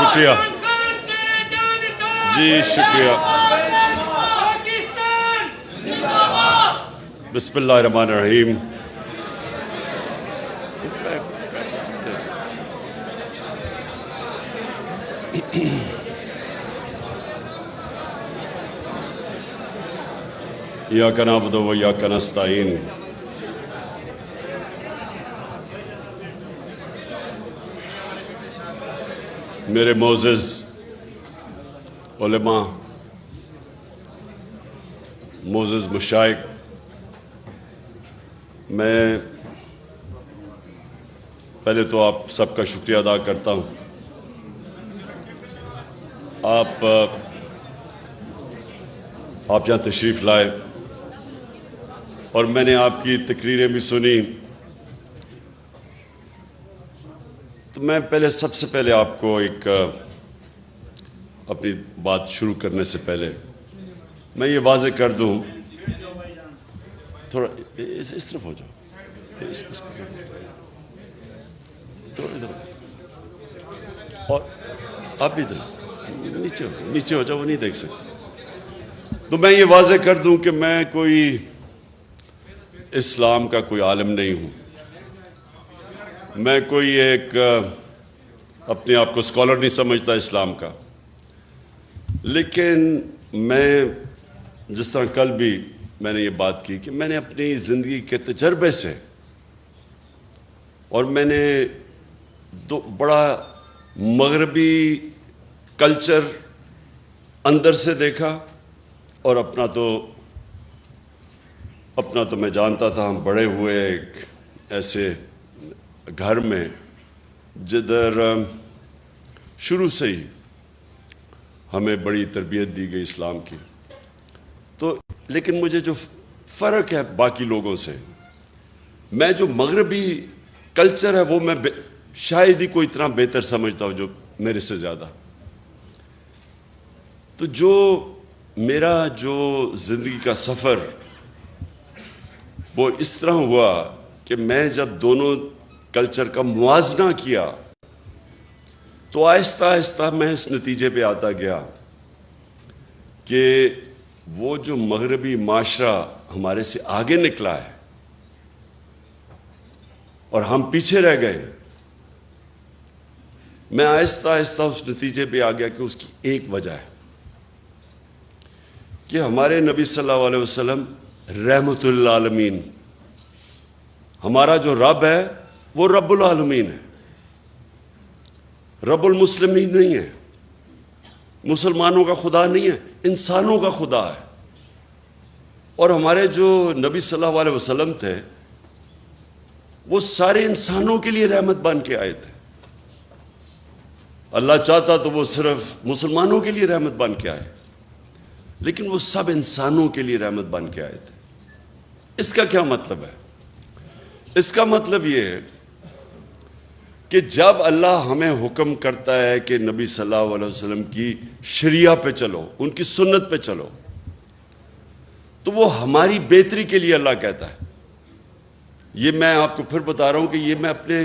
شکریہ جی، شکریہ. بسم اللہ الرحمن الرحیم. ایاک نعبد و ایاک نستعین. میرے معزز علماء، معزز مشائخ، میں پہلے تو آپ سب کا شکریہ ادا کرتا ہوں. آپ یہاں تشریف لائے اور میں نے آپ کی تقریریں بھی سنی. تو میں سب سے پہلے آپ کو اپنی بات شروع کرنے سے پہلے میں یہ واضح کر دوں. تھوڑا اس طرف ہو جاؤ، اور آپ بھی نیچے ہو جاؤ، وہ نہیں دیکھ سکتے. تو میں یہ واضح کر دوں کہ میں کوئی اسلام کا کوئی عالم نہیں ہوں. میں کوئی اپنے آپ کو اسکالر نہیں سمجھتا اسلام کا. لیکن میں جس طرح کل بھی میں نے یہ بات کی کہ میں نے اپنی زندگی کے تجربے سے، اور میں نے بڑا مغربی کلچر اندر سے دیکھا، اور اپنا تو میں جانتا تھا. ہم بڑے ہوئے ایک ایسے گھر میں جدھر شروع سے ہی ہمیں بڑی تربیت دی گئی اسلام کی. تو لیکن مجھے جو فرق ہے باقی لوگوں سے، میں جو مغربی کلچر ہے وہ میں شاید ہی کوئی اتنا بہتر سمجھتا ہوں جو میرے سے زیادہ. تو میرا زندگی کا سفر وہ اس طرح ہوا کہ میں جب دونوں کلچر کا موازنہ کیا تو آہستہ آہستہ میں اس نتیجے پہ آتا گیا کہ وہ جو مغربی معاشرہ ہمارے سے آگے نکلا ہے اور ہم پیچھے رہ گئے، میں آہستہ آہستہ اس نتیجے پہ آ گیا کہ اس کی ایک وجہ ہے کہ ہمارے نبی صلی اللہ علیہ وسلم رحمت للعالمین، ہمارا جو رب ہے وہ رب العالمین ہے، رب المسلمین نہیں ہے، مسلمانوں کا خدا نہیں ہے، انسانوں کا خدا ہے. اور ہمارے جو نبی صلی اللہ علیہ وسلم تھے وہ سارے انسانوں کے لیے رحمت بن کے آئے تھے. اللہ چاہتا تو وہ صرف مسلمانوں کے لیے رحمت بن کے آئے، لیکن وہ سب انسانوں کے لیے رحمت بن کے آئے تھے. اس کا کیا مطلب ہے؟ اس کا مطلب یہ ہے کہ جب اللہ ہمیں حکم کرتا ہے کہ نبی صلی اللہ علیہ وسلم کی شریعہ پہ چلو، ان کی سنت پہ چلو، تو وہ ہماری بہتری کے لیے اللہ کہتا ہے. یہ میں آپ کو پھر بتا رہا ہوں کہ یہ میں اپنے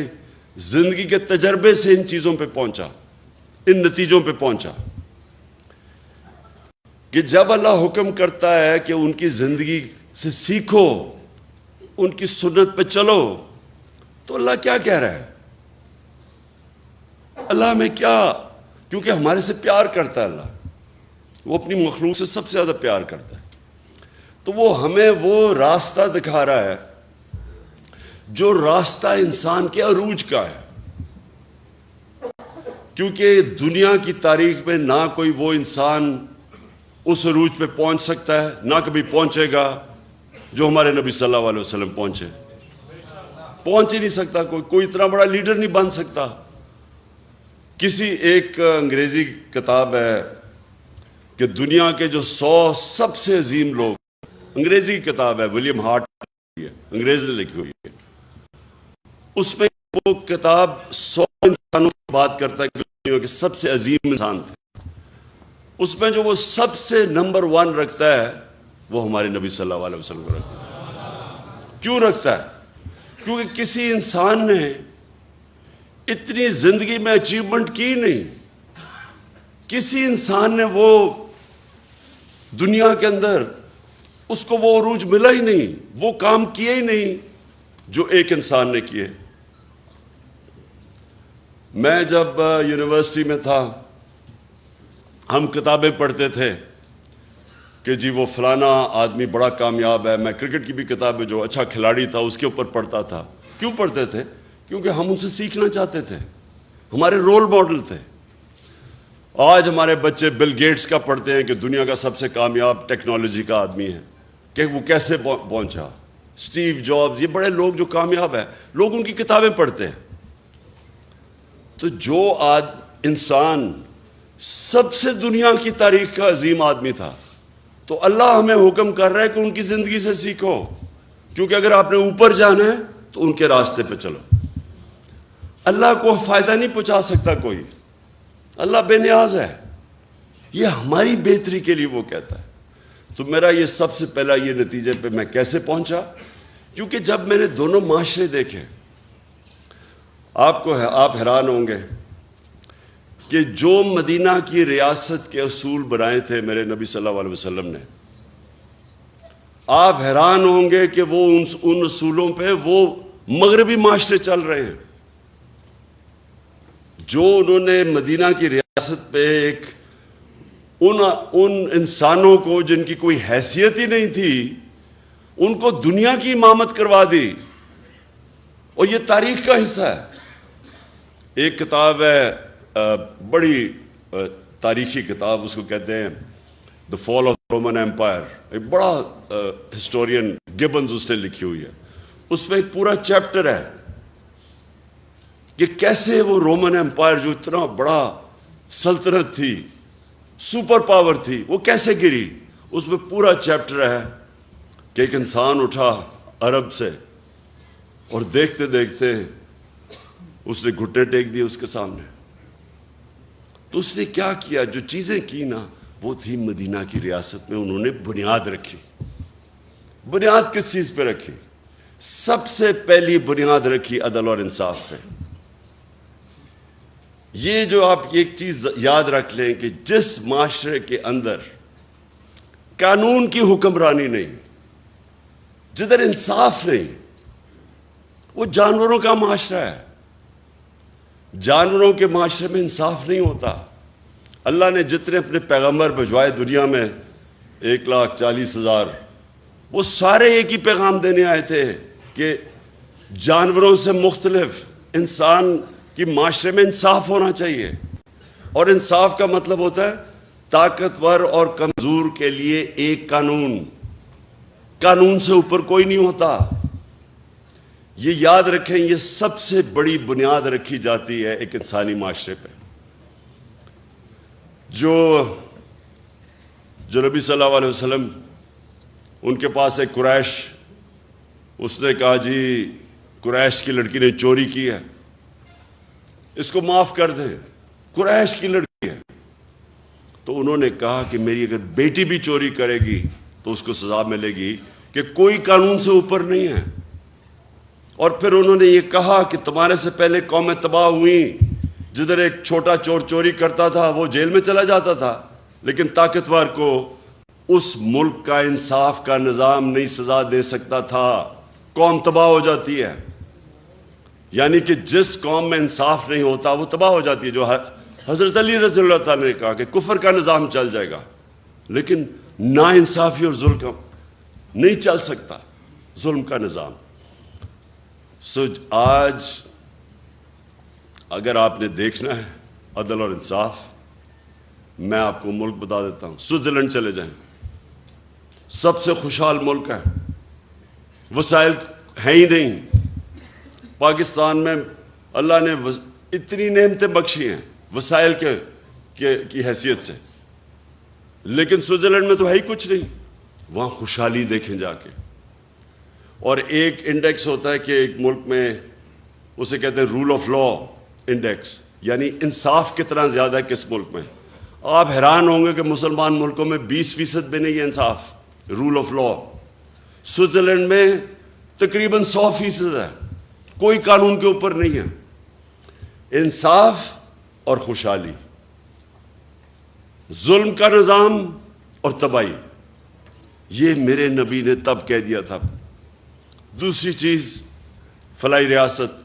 زندگی کے تجربے سے ان چیزوں پہ پہنچا، ان نتیجوں پہ پہنچا کہ جب اللہ حکم کرتا ہے کہ ان کی زندگی سے سیکھو، ان کی سنت پہ چلو، تو اللہ کیا کہہ رہا ہے؟ اللہ ہمیں کیونکہ ہمارے سے پیار کرتا ہے، اللہ وہ اپنی مخلوق سے سب سے زیادہ پیار کرتا ہے، تو وہ ہمیں وہ راستہ دکھا رہا ہے جو راستہ انسان کے عروج کا ہے. کیونکہ دنیا کی تاریخ میں نہ کوئی وہ انسان اس عروج پہ پہنچ سکتا ہے، نہ کبھی پہنچے گا جو ہمارے نبی صلی اللہ علیہ وسلم پہنچ ہی نہیں سکتا. کوئی اتنا بڑا لیڈر نہیں بن سکتا. کسی ایک انگریزی کتاب ہے کہ دنیا کے جو 100 سب سے عظیم لوگ، انگریزی کی کتاب ہے، ولیم ہارٹ انگریز نے لکھی ہوئی ہے. اس میں وہ کتاب 100 انسانوں کی بات کرتا ہے کہ دنیا کے سب سے عظیم انسان تھے. اس میں جو وہ سب سے نمبر 1 رکھتا ہے وہ ہمارے نبی صلی اللہ علیہ وسلم کو رکھتا ہے. کیوں رکھتا ہے؟ کیونکہ کسی انسان نے اتنی زندگی میں اچیومنٹ کی نہیں کسی انسان نے وہ دنیا کے اندر اس کو وہ عروج ملا ہی نہیں، وہ کام کیے ہی نہیں جو ایک انسان نے کیے۔ میں جب یونیورسٹی میں تھا ہم کتابیں پڑھتے تھے کہ جی وہ فلانا آدمی بڑا کامیاب ہے۔ میں کرکٹ کی بھی کتابیں، جو اچھا کھلاڑی تھا اس کے اوپر پڑھتا تھا۔ کیوں پڑھتے تھے؟ کیونکہ ہم ان سے سیکھنا چاہتے تھے، ہمارے رول ماڈل تھے۔ آج ہمارے بچے بل گیٹس کا پڑھتے ہیں کہ دنیا کا سب سے کامیاب ٹیکنالوجی کا آدمی ہے، کہ وہ کیسے پہنچا۔ اسٹیو جابز، یہ بڑے لوگ جو کامیاب ہیں، لوگ ان کی کتابیں پڑھتے ہیں۔ تو جو آج انسان سب سے دنیا کی تاریخ کا عظیم آدمی تھا، تو اللہ ہمیں حکم کر رہا ہے کہ ان کی زندگی سے سیکھو، کیونکہ اگر آپ نے اوپر جانا ہے تو ان کے راستے پہ چلو۔ اللہ کو فائدہ نہیں پہنچا سکتا کوئی، اللہ بے نیاز ہے، یہ ہماری بہتری کے لیے وہ کہتا ہے۔ تو میرا یہ سب سے پہلا یہ نتیجے پہ میں کیسے پہنچا، کیونکہ جب میں نے دونوں معاشرے دیکھے، آپ حیران ہوں گے کہ جو مدینہ کی ریاست کے اصول بنائے تھے میرے نبی صلی اللہ علیہ وسلم نے، آپ حیران ہوں گے کہ وہ ان اصولوں پہ وہ مغربی معاشرے چل رہے ہیں۔ جو انہوں نے مدینہ کی ریاست پہ ایک ان انسانوں کو جن کی کوئی حیثیت ہی نہیں تھی، ان کو دنیا کی امامت کروا دی، اور یہ تاریخ کا حصہ ہے۔ ایک کتاب ہے، بڑی تاریخی کتاب، اس کو کہتے ہیں دا فال آف رومن ایمپائر، ایک بڑا ہسٹورین گبنز اس نے لکھی ہوئی ہے۔ اس میں ایک پورا چیپٹر ہے کہ کیسے وہ رومن ایمپائر جو اتنا بڑا سلطنت تھی، سپر پاور تھی، وہ کیسے گری۔ اس میں پورا چیپٹر ہے کہ ایک انسان اٹھا عرب سے، اور دیکھتے دیکھتے اس نے گھٹنے ٹیک دیے اس کے سامنے۔ تو اس نے کیا کیا، جو چیزیں کی نا، وہ تھی مدینہ کی ریاست میں انہوں نے بنیاد رکھی۔ بنیاد کس چیز پہ رکھی؟ سب سے پہلی بنیاد رکھی عدل اور انصاف پہ۔ یہ جو آپ ایک چیز یاد رکھ لیں کہ جس معاشرے کے اندر قانون کی حکمرانی نہیں، جدھر انصاف نہیں، وہ جانوروں کا معاشرہ ہے۔ جانوروں کے معاشرے میں انصاف نہیں ہوتا۔ اللہ نے جتنے اپنے پیغمبر بھجوائے دنیا میں 1,40,000، وہ سارے ایک ہی پیغام دینے آئے تھے کہ جانوروں سے مختلف انسان کی معاشرے میں انصاف ہونا چاہیے۔ اور انصاف کا مطلب ہوتا ہے طاقتور اور کمزور کے لیے ایک قانون، قانون سے اوپر کوئی نہیں ہوتا۔ یہ یاد رکھیں، یہ سب سے بڑی بنیاد رکھی جاتی ہے ایک انسانی معاشرے پہ۔ جو نبی صلی اللہ علیہ وسلم، ان کے پاس ایک قریش، اس نے کہا جی قریش کی لڑکی نے چوری کی ہے، اس کو معاف کر دیں، قریش کی لڑکی ہے۔ تو انہوں نے کہا کہ میری اگر بیٹی بھی چوری کرے گی تو اس کو سزا ملے گی، کہ کوئی قانون سے اوپر نہیں ہے۔ اور پھر انہوں نے یہ کہا کہ تمہارے سے پہلے قومیں تباہ ہوئیں، جدھر ایک چھوٹا چور چوری کرتا تھا وہ جیل میں چلا جاتا تھا، لیکن طاقتور کو اس ملک کا انصاف کا نظام نہیں سزا دے سکتا تھا، قوم تباہ ہو جاتی ہے۔ یعنی کہ جس قوم میں انصاف نہیں ہوتا وہ تباہ ہو جاتی ہے۔ جو حضرت علی رضی اللہ تعالیٰ نے کہا کہ کفر کا نظام چل جائے گا، لیکن نا انصافی اور ظلم نہیں چل سکتا، ظلم کا نظام۔ آج اگر آپ نے دیکھنا ہے عدل اور انصاف، میں آپ کو ملک بتا دیتا ہوں، سوئٹزرلینڈ چلے جائیں، سب سے خوشحال ملک ہے، وسائل ہیں ہی نہیں۔ پاکستان میں اللہ نے اتنی نعمتیں بخشی ہیں وسائل کی حیثیت سے، لیکن سوئٹزرلینڈ میں تو ہے ہی کچھ نہیں۔ وہاں خوشحالی دیکھیں جا کے۔ اور ایک انڈیکس ہوتا ہے کہ ایک ملک میں، اسے کہتے ہیں رول آف لا انڈیکس، یعنی انصاف کتنا زیادہ ہے کس ملک میں۔ آپ حیران ہوں گے کہ مسلمان ملکوں میں 20% بھی نہیں ہے انصاف، رول آف لا۔ سوئٹزرلینڈ میں تقریباً 100% ہے، کوئی قانون کے اوپر نہیں ہے۔ انصاف اور خوشحالی، ظلم کا نظام اور تباہی، یہ میرے نبی نے تب کہہ دیا تھا۔ دوسری چیز، فلاحی ریاست،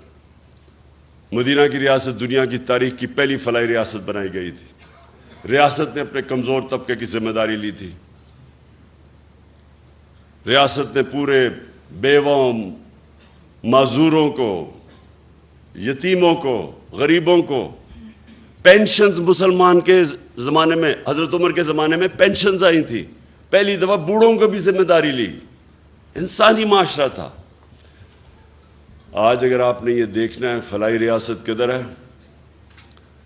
مدینہ کی ریاست دنیا کی تاریخ کی پہلی فلاحی ریاست بنائی گئی تھی۔ ریاست نے اپنے کمزور طبقے کی ذمہ داری لی تھی۔ ریاست نے پورے بیووں، معذوروں کو، یتیموں کو، غریبوں کو پینشنز، مسلمان کے زمانے میں، حضرت عمر کے زمانے میں پینشنز آئی تھی، پہلی دفعہ بوڑھوں کو بھی ذمہ داری لی۔ انسانی معاشرہ تھا۔ آج اگر آپ نے یہ دیکھنا ہے فلاحی ریاست کدھر ہے،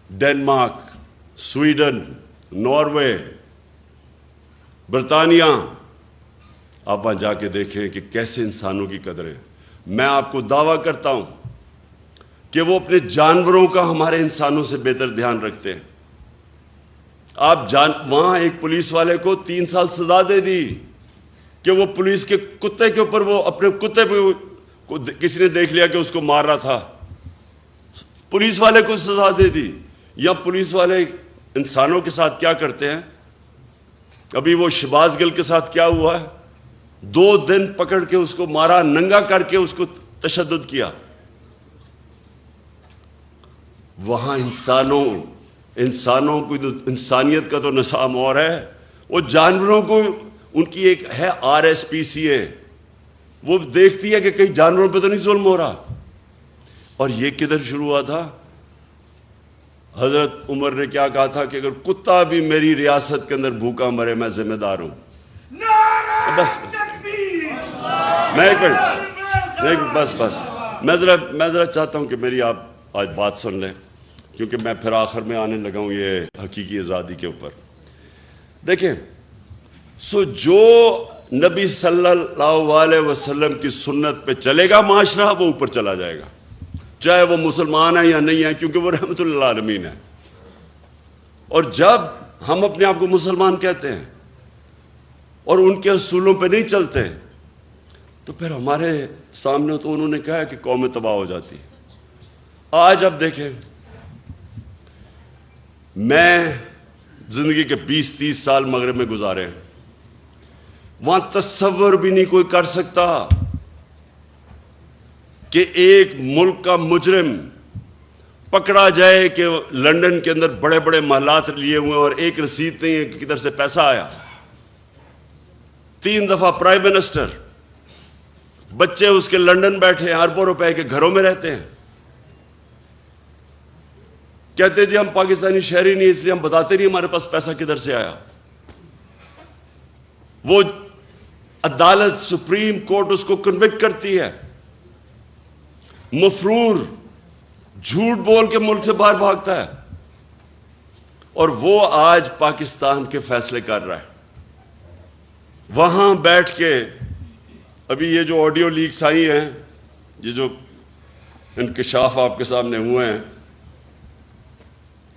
ڈنمارک، سویڈن، ناروے، برطانیہ، آپ وہاں جا کے دیکھیں کہ کیسے انسانوں کی قدر ہے۔ میں آپ کو دعویٰ کرتا ہوں کہ وہ اپنے جانوروں کا ہمارے انسانوں سے بہتر دھیان رکھتے ہیں۔ وہاں ایک پولیس والے کو 3 سال سزا دے دی کہ وہ پولیس کے کتے کے اوپر، وہ اپنے کتے پہ کسی نے دیکھ لیا کہ اس کو مار رہا تھا، پولیس والے کو سزا دے دی۔ یا پولیس والے انسانوں کے ساتھ کیا کرتے ہیں؟ ابھی وہ شہباز گل کے ساتھ کیا ہوا ہے؟ 2 دن پکڑ کے اس کو مارا، ننگا کر کے اس کو تشدد کیا۔ وہاں انسانوں کو، انسانیت کا تو نظام اور ہے، وہ جانوروں کو، ان کی ایک ہے RSPCA، وہ دیکھتی ہے کہ کئی جانوروں پہ تو نہیں ظلم ہو رہا۔ اور یہ کدھر شروع ہوا تھا؟ حضرت عمر نے کیا کہا تھا کہ اگر کتا بھی میری ریاست کے اندر بھوکا مرے میں ذمہ دار ہوں۔ بس میں ذرا چاہتا ہوں کہ میری آپ آج بات سن لیں، کیونکہ میں پھر آخر میں آنے لگا ہوں یہ حقیقی آزادی کے اوپر۔ دیکھیں، جو نبی صلی اللہ علیہ وسلم کی سنت پہ چلے گا معاشرہ، وہ اوپر چلا جائے گا، چاہے وہ مسلمان ہے یا نہیں ہے، کیونکہ وہ رحمت للعالمین ہے۔ اور جب ہم اپنے آپ کو مسلمان کہتے ہیں اور ان کے اصولوں پہ نہیں چلتے، تو پھر ہمارے سامنے تو انہوں نے کہا ہے کہ قومیں تباہ ہو جاتی۔ آج اب دیکھیں، میں زندگی کے 20-30 سال مغرب میں گزارے ہیں، وہاں تصور بھی نہیں کوئی کر سکتا کہ ایک ملک کا مجرم پکڑا جائے کہ لندن کے اندر بڑے بڑے محلات لیے ہوئے اور ایک رسید نہیں ہے کہ کدھر سے پیسہ آیا۔ 3 دفعہ پرائم منسٹر، بچے اس کے لندن بیٹھے ہیں، اربوں روپے کے گھروں میں رہتے ہیں، کہتے جی ہم پاکستانی شہری نہیں، اس لیے ہم بتاتے نہیں ہمارے پاس پیسہ کدھر سے آیا۔ وہ عدالت، سپریم کورٹ اس کو کنوکٹ کرتی ہے، مفرور جھوٹ بول کے ملک سے باہر بھاگتا ہے، اور وہ آج پاکستان کے فیصلے کر رہا ہے۔ وہاں بیٹھ کے ابھی یہ جو آڈیو لیکس آئی ہیں، یہ جو انکشاف آپ کے سامنے ہوئے ہیں،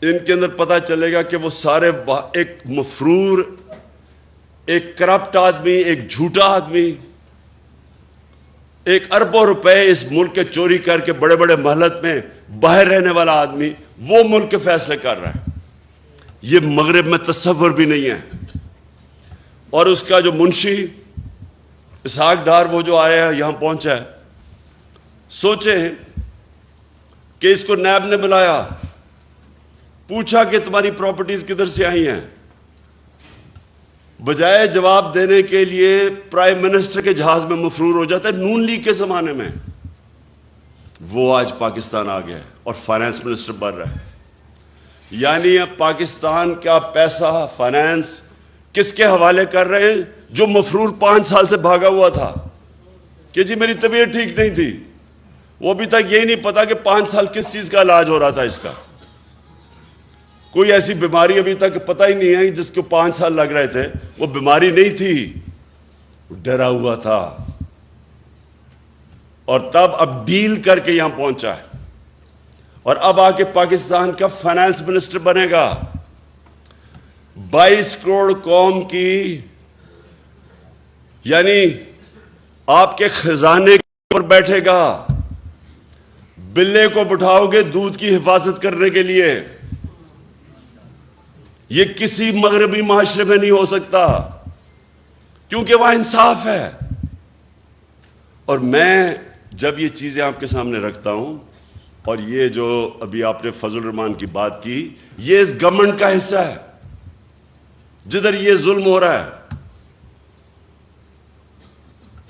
ان کے اندر پتہ چلے گا کہ وہ سارے ایک مفرور، ایک کرپٹ آدمی، ایک جھوٹا آدمی، ایک اربوں روپے اس ملک کے چوری کر کے بڑے بڑے محلت میں باہر رہنے والا آدمی، وہ ملک کے فیصلے کر رہا ہے۔ یہ مغرب میں تصور بھی نہیں ہے۔ اور اس کا جو منشی اسحاق ڈار، وہ جو آیا ہے، یہاں پہنچا ہے، سوچیں کہ اس کو نیب نے بلایا، پوچھا کہ تمہاری پراپرٹیز کدھر سے آئی ہیں، بجائے جواب دینے کے لیے پرائم منسٹر کے جہاز میں مفرور ہو جاتا ہے۔ نون لیگ کے زمانے میں وہ آج پاکستان آ گیا ہے اور فائنانس منسٹر بن رہا ہے۔ یعنی اب پاکستان کا پیسہ، فائنانس کس کے حوالے کر رہے ہیں؟ جو مفرور 5 سال سے بھاگا ہوا تھا کہ جی میری طبیعت ٹھیک نہیں تھی، وہ ابھی تک یہی نہیں پتا کہ 5 سال کس چیز کا علاج ہو رہا تھا، اس کا کوئی ایسی بیماری ابھی تک پتہ ہی نہیں ہے جس کو 5 سال لگ رہے تھے، وہ بیماری نہیں تھی، ڈرا ہوا تھا، اور تب اب ڈیل کر کے یہاں پہنچا ہے، اور اب آ کے پاکستان کا فائنانس منسٹر بنے گا۔ 22 کروڑ قوم کی، یعنی آپ کے خزانے پر بیٹھے گا، بلے کو بٹھاؤ گے دودھ کی حفاظت کرنے کے لیے، یہ کسی مغربی معاشرے میں نہیں ہو سکتا، کیونکہ وہاں انصاف ہے۔ اور میں جب یہ چیزیں آپ کے سامنے رکھتا ہوں، اور یہ جو ابھی آپ نے فضل الرحمان کی بات کی، یہ اس گورنمنٹ کا حصہ ہے جدھر یہ ظلم ہو رہا ہے۔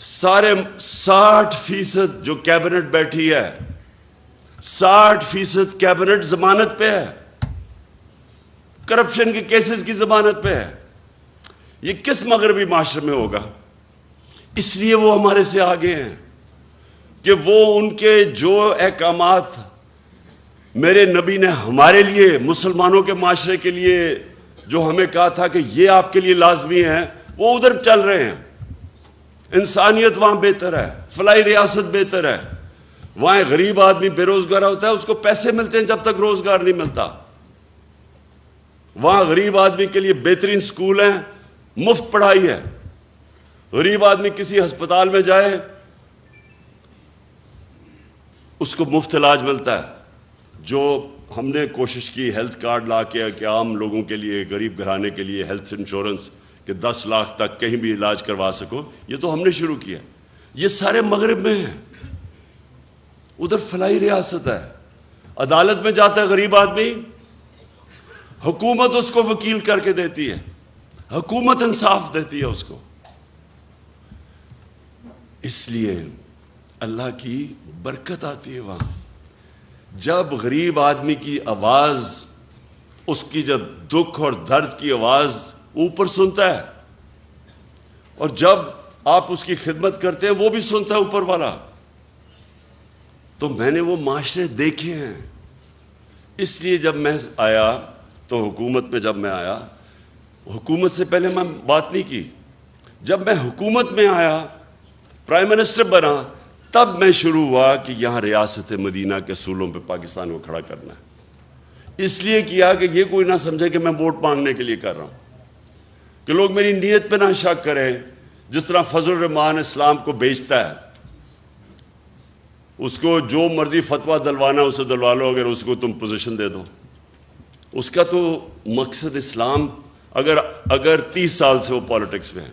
سارے 60% جو کیبنٹ بیٹھی ہے، 60% کیبنٹ ضمانت پہ ہے، کرپشن کے کیسز کی ضمانت پہ ہے۔ یہ کس مغربی معاشرے میں ہوگا؟ اس لیے وہ ہمارے سے آگے ہیں کہ وہ ان کے جو احکامات میرے نبی نے ہمارے لیے، مسلمانوں کے معاشرے کے لیے جو ہمیں کہا تھا کہ یہ آپ کے لیے لازمی ہے، وہ ادھر چل رہے ہیں۔ انسانیت وہاں بہتر ہے، فلاحی ریاست بہتر ہے۔ وہاں غریب آدمی بے روزگار ہوتا ہے، اس کو پیسے ملتے ہیں جب تک روزگار نہیں ملتا۔ وہاں غریب آدمی کے لیے بہترین سکول ہیں، مفت پڑھائی ہے۔ غریب آدمی کسی ہسپتال میں جائے، اس کو مفت علاج ملتا ہے۔ جو ہم نے کوشش کی ہیلتھ کارڈ لا کے کہ عام لوگوں کے لیے، غریب گھرانے کے لیے ہیلتھ انشورنس کہ 10 لاکھ تک کہیں بھی علاج کروا سکو، یہ تو ہم نے شروع کیا۔ یہ سارے مغرب میں ہیں۔ ادھر فلاحی ریاست ہے، عدالت میں جاتا ہے غریب آدمی، حکومت اس کو وکیل کر کے دیتی ہے، حکومت انصاف دیتی ہے اس کو۔ اس لیے اللہ کی برکت آتی ہے وہاں۔ جب غریب آدمی کی آواز، اس کی جب دکھ اور درد کی آواز اوپر سنتا ہے، اور جب آپ اس کی خدمت کرتے ہیں وہ بھی سنتا ہے اوپر والا۔ تو میں نے وہ معاشرے دیکھے ہیں۔ اس لیے جب میں آیا تو حکومت میں جب میں آیا، حکومت سے پہلے میں بات نہیں کی۔ جب میں حکومت میں آیا، پرائم منسٹر بنا، تب میں شروع ہوا کہ یہاں ریاست مدینہ کے اصولوں پہ پاکستان کو کھڑا کرنا ہے۔ اس لیے کیا کہ یہ کوئی نہ سمجھے کہ میں ووٹ مانگنے کے لیے کر رہا ہوں، کہ لوگ میری نیت پہ نہ شک کریں۔ جس طرح فضل الرحمان اسلام کو بیچتا ہے، اس کو جو مرضی فتویٰ دلوانا اسے دلوا لو، اگر اس کو تم پوزیشن دے دو۔ اس کا تو مقصد اسلام، اگر 30 سال سے وہ پالیٹکس میں ہے،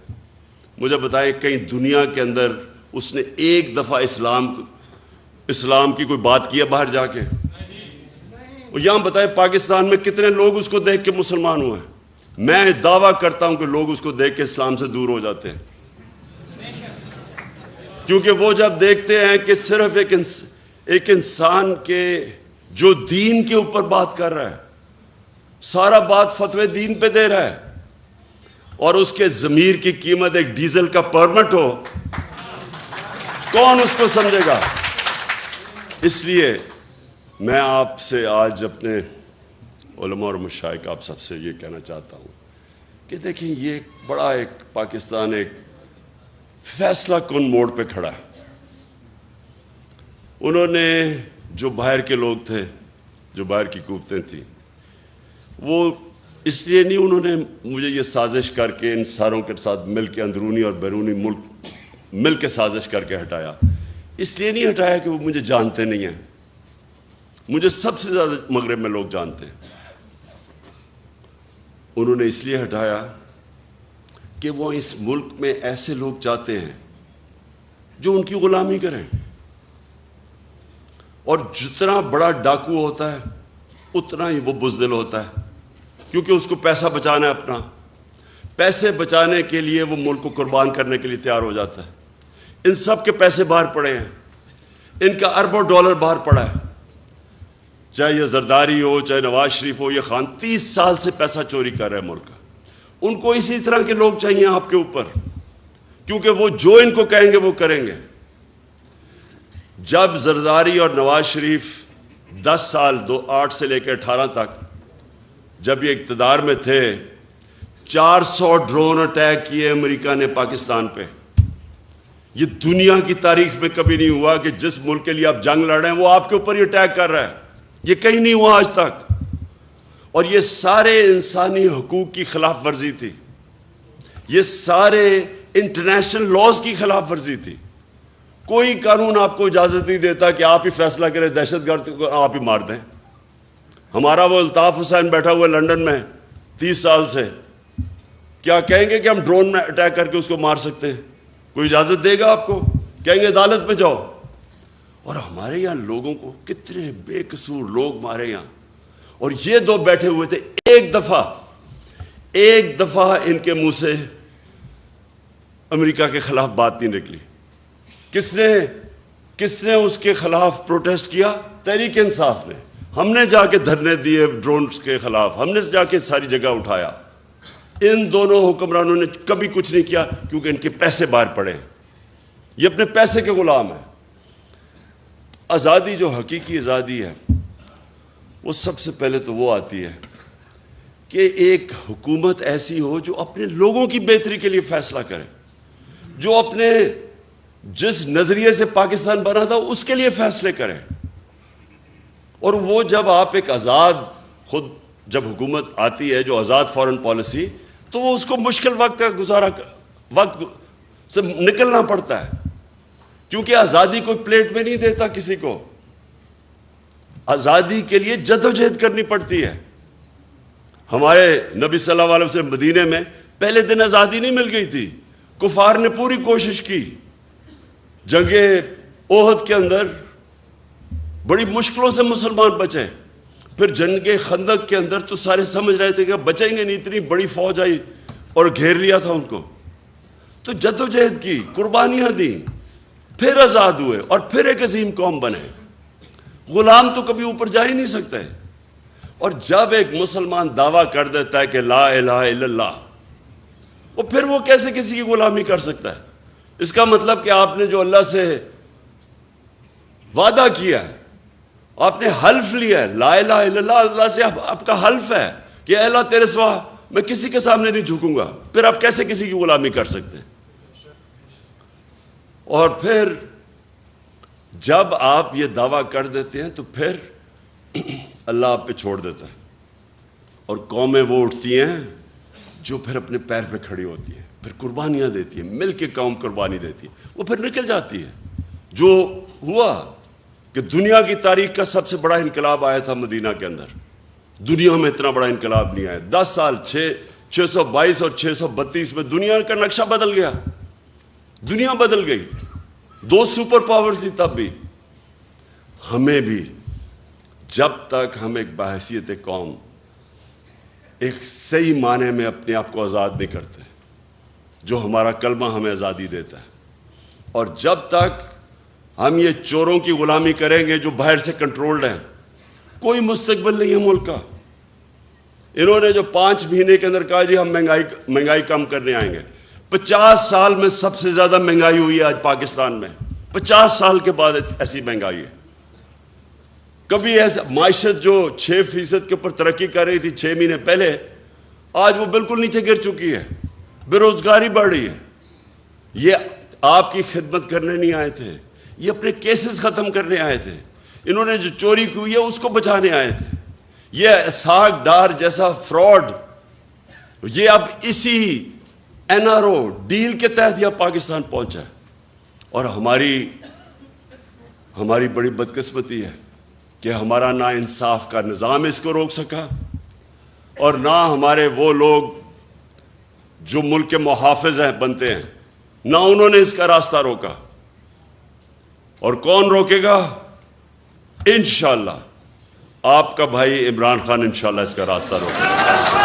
مجھے بتائیں کہیں دنیا کے اندر اس نے ایک دفعہ اسلام کی کوئی بات کی ہے باہر جا کے؟ اور یہاں بتائیں پاکستان میں کتنے لوگ اس کو دیکھ کے مسلمان ہوئے ہیں؟ میں دعویٰ کرتا ہوں کہ لوگ اس کو دیکھ کے اسلام سے دور ہو جاتے ہیں، کیونکہ وہ جب دیکھتے ہیں کہ صرف ایک انسان کے جو دین کے اوپر بات کر رہا ہے، سارا بات فتوے دین پہ دے رہا ہے، اور اس کے ضمیر کی قیمت ایک ڈیزل کا پرمٹ ہو، کون اس کو سمجھے گا؟ اس لیے میں آپ سے آج اپنے علماء اور مشائخ آپ سب سے یہ کہنا چاہتا ہوں کہ دیکھیں، یہ ایک پاکستان ایک فیصلہ کن موڑ پہ کھڑا ہے۔ انہوں نے جو باہر کے لوگ تھے، جو باہر کی قوتیں تھیں، وہ اس لیے نہیں انہوں نے مجھے یہ سازش کر کے ان ساروں کے ساتھ مل کے اندرونی اور بیرونی ملک مل کے سازش کر کے ہٹایا۔ اس لیے نہیں ہٹایا کہ وہ مجھے جانتے نہیں ہیں۔ مجھے سب سے زیادہ مغرب میں لوگ جانتے ہیں۔ انہوں نے اس لیے ہٹایا کہ وہ اس ملک میں ایسے لوگ چاہتے ہیں جو ان کی غلامی کریں، اور جتنا بڑا ڈاکو ہوتا ہے اتنا ہی وہ بزدل ہوتا ہے، کیونکہ اس کو پیسہ بچانا ہے اپنا۔ پیسے بچانے کے لیے وہ ملک کو قربان کرنے کے لیے تیار ہو جاتا ہے۔ ان سب کے پیسے باہر پڑے ہیں، ان کا اربوں ڈالر باہر پڑا ہے، چاہے یہ زرداری ہو، چاہے نواز شریف ہو، یہ خان 30 سال سے پیسہ چوری کر رہے ہیں ملک کا۔ ان کو اسی طرح کے لوگ چاہیے آپ کے اوپر، کیونکہ وہ جو ان کو کہیں گے وہ کریں گے۔ جب زرداری اور نواز شریف 10 سال 8 سے لے کے 18 تک جب یہ اقتدار میں تھے، 400 ڈرون اٹیک کیے امریکہ نے پاکستان پہ۔ یہ دنیا کی تاریخ میں کبھی نہیں ہوا کہ جس ملک کے لیے آپ جنگ لڑ رہے ہیں وہ آپ کے اوپر ہی اٹیک کر رہا ہے۔ یہ کہیں نہیں ہوا آج تک، اور یہ سارے انسانی حقوق کی خلاف ورزی تھی، یہ سارے انٹرنیشنل لاز کی خلاف ورزی تھی۔ کوئی قانون آپ کو اجازت نہیں دیتا کہ آپ ہی فیصلہ کریں دہشت گرد کو آپ ہی مار دیں۔ ہمارا وہ الطاف حسین بیٹھا ہوا ہے لنڈن میں، 30 سال سے. کیا کہیں گے کہ ہم ڈرون میں اٹیک کر کے اس کو مار سکتے ہیں؟ کوئی اجازت دے گا آپ کو؟ کہیں گے عدالت پہ جاؤ. اور ہمارے یہاں لوگوں کو کتنے بے قصور لوگ مارے یہاں. اور یہ دو بیٹھے ہوئے تھے, ایک دفعہ ان کے منہ سے امریکہ کے خلاف بات نہیں نکلی. کس نے اس کے خلاف پروٹیسٹ کیا؟ تحریک انصاف نے. ہم نے جا کے دھرنے دیے ڈرونز کے خلاف, ہم نے جا کے ساری جگہ اٹھایا. ان دونوں حکمرانوں نے کبھی کچھ نہیں کیا, کیونکہ ان کے پیسے باہر پڑے ہیں, یہ اپنے پیسے کے غلام ہیں. آزادی جو حقیقی آزادی ہے وہ سب سے پہلے تو وہ آتی ہے کہ ایک حکومت ایسی ہو جو اپنے لوگوں کی بہتری کے لیے فیصلہ کرے, جو اپنے جس نظریے سے پاکستان بنا تھا اس کے لیے فیصلے کرے. اور وہ جب آپ ایک آزاد, خود جب حکومت آتی ہے جو آزاد فارن پالیسی, تو وہ اس کو مشکل وقت سے نکلنا پڑتا ہے, کیونکہ آزادی کوئی پلیٹ میں نہیں دیتا کسی کو. آزادی کے لیے جدوجہد کرنی پڑتی ہے. ہمارے نبی صلی اللہ علیہ وسلم مدینے میں پہلے دن آزادی نہیں مل گئی تھی. کفار نے پوری کوشش کی. جنگ احد کے اندر بڑی مشکلوں سے مسلمان بچے. پھر جنگ خندق کے اندر تو سارے سمجھ رہے تھے کہ بچیں گے نہیں, اتنی بڑی فوج آئی اور گھیر لیا تھا ان کو. تو جدوجہد کی, قربانیاں دیں, پھر آزاد ہوئے اور پھر ایک عظیم قوم بنے. غلام تو کبھی اوپر جا ہی نہیں سکتے. اور جب ایک مسلمان دعویٰ کر دیتا ہے کہ لا الہ الا اللہ, وہ پھر وہ کیسے کسی کی غلامی کر سکتا ہے؟ اس کا مطلب کہ آپ نے جو اللہ سے وعدہ کیا ہے, آپ نے حلف لیا ہے, لا الہ الا اللہ, اللہ سے آپ کا حلف ہے کہ اے اللہ تیرے سوا میں کسی کے سامنے نہیں جھکوں گا, پھر آپ کیسے کسی کی غلامی کر سکتے ہیں؟ اور پھر جب آپ یہ دعویٰ کر دیتے ہیں تو پھر اللہ آپ پہ چھوڑ دیتا ہے, اور قومیں وہ اٹھتی ہیں جو پھر اپنے پیر پہ کھڑی ہوتی ہیں, پھر قربانیاں دیتی ہیں, مل کے قوم قربانی دیتی ہے, وہ پھر نکل جاتی ہے. جو ہوا کہ دنیا کی تاریخ کا سب سے بڑا انقلاب آیا تھا مدینہ کے اندر. دنیا میں اتنا بڑا انقلاب نہیں آیا. 10 سال 622 اور 632 میں دنیا کا نقشہ بدل گیا, دنیا بدل گئی. 2 سپر پاور تھی تب بھی. ہمیں بھی جب تک ہم ایک بحیثیت قوم ایک صحیح معنی میں اپنے آپ کو آزاد نہیں کرتے, جو ہمارا کلمہ ہمیں آزادی دیتا ہے, اور جب تک ہم یہ چوروں کی غلامی کریں گے جو باہر سے کنٹرولڈ ہیں, کوئی مستقبل نہیں ہے ملک کا. انہوں نے جو 5 مہینے کے اندر کہا جی ہم مہنگائی کم کرنے آئیں گے. 50 سال میں سب سے زیادہ مہنگائی ہوئی ہے آج پاکستان میں. 50 سال کے بعد ایسی مہنگائی ہے. کبھی ایسا معیشت جو 6% کے اوپر ترقی کر رہی تھی 6 مہینے پہلے, آج وہ بالکل نیچے گر چکی ہے. بے روزگاری بڑھ رہی ہے. یہ آپ کی خدمت کرنے نہیں آئے تھے, یہ اپنے کیسز ختم کرنے آئے تھے. انہوں نے جو چوری کی ہے اس کو بچانے آئے تھے. یہ اسحاق ڈار جیسا فراڈ, یہ اب اسی NRO ڈیل کے تحت یہ پاکستان پہنچا ہے. اور ہماری بڑی بدقسمتی ہے کہ ہمارا نا انصاف کا نظام اس کو روک سکا, اور نہ ہمارے وہ لوگ جو ملک کے محافظ ہیں بنتے ہیں, نہ انہوں نے اس کا راستہ روکا. اور کون روکے گا؟ انشاءاللہ آپ کا بھائی عمران خان انشاءاللہ اس کا راستہ روکے گا.